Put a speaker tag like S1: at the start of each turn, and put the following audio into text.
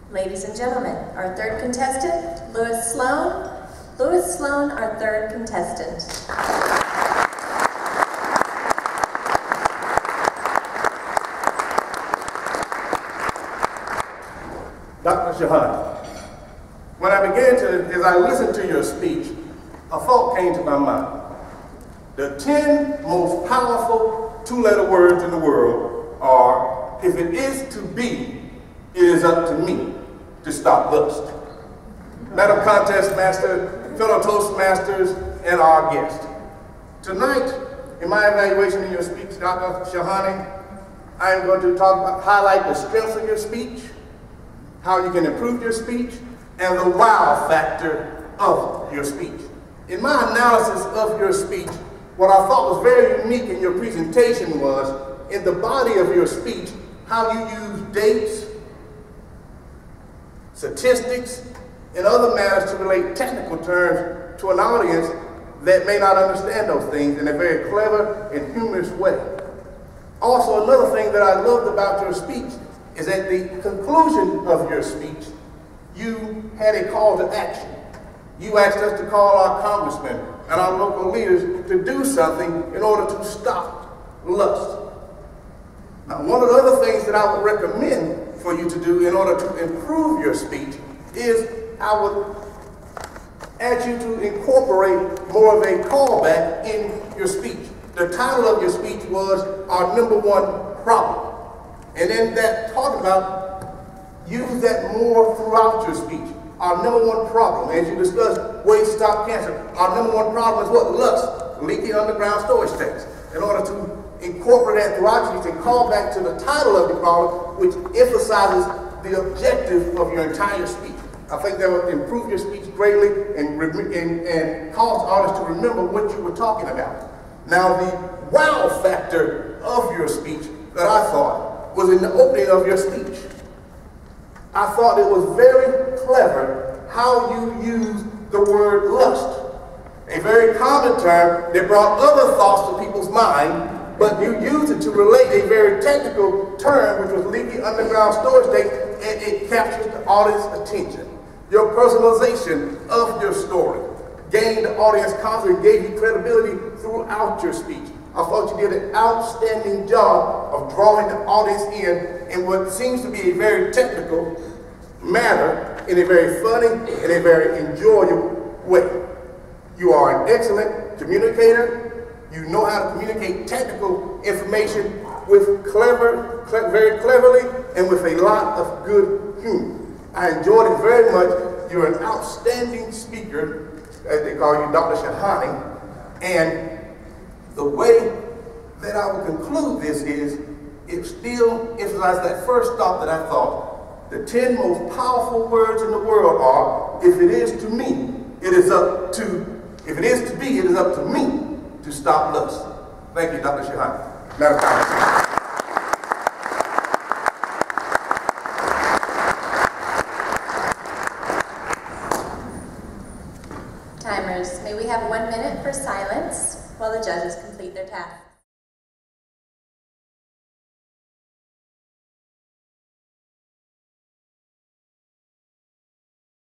S1: Ladies and gentlemen, our third contestant, Louis Sloan. Louis Sloan, our third contestant.
S2: Dr. Shahani, when I as I listened to your speech, a thought came to my mind. The 10 most powerful two-letter words in the world are, if it is to be, it is up to me to stop lust. Madam Contest Master, fellow Toastmasters, and our guest. Tonight, in my evaluation in your speech, Dr. Shahani, I am going to highlight the strengths of your speech, how you can improve your speech, and the wow factor of your speech. In my analysis of your speech, what I thought was very unique in your presentation was, in the body of your speech, how you use dates, statistics, and other matters to relate technical terms to an audience that may not understand those things in a very clever and humorous way. Also, another thing that I loved about your speech is at the conclusion of your speech, you had a call to action. You asked us to call our congressmen and our local leaders to do something in order to stop lust. Now, one of the other things that I would recommend for you to do in order to improve your speech is I would ask you to incorporate more of a callback in your speech. The title of your speech was Our Number One Problem. And in that, talking about, use that more throughout your speech. Our number one problem, as you discussed, ways to stop cancer. Our number one problem is what? Lust, leaking underground storage tanks. In order to incorporate that throughout you, can call back to the title of the problem, which emphasizes the objective of your entire speech. I think that will improve your speech greatly and cause artists to remember what you were talking about. Now, the wow factor of your speech that I thought was in the opening of your speech. I thought it was very clever how you used the word lust, a very common term that brought other thoughts to people's mind, but you used it to relate a very technical term, which was leaking underground storage tanks, and it captures the audience's attention. Your personalization of your story gained the audience confidence, gave you credibility throughout your speech. I thought you did an outstanding job of drawing the audience in what seems to be a very technical matter in a very funny and a very enjoyable way. You are an excellent communicator. You know how to communicate technical information with very cleverly and with a lot of good humor. I enjoyed it very much. You're an outstanding speaker, as they call you, Dr. Shahani, and the way that I will conclude this is, it still emphasizes that first thought that I thought. The 10 most powerful words in the world are, if it is to me, it is up to, if it is to be, it is up to me to stop lust. Thank you, Dr. Shahani. Madam Congressman.
S1: Timers, may we have 1 minute for silence while the judges complete their task.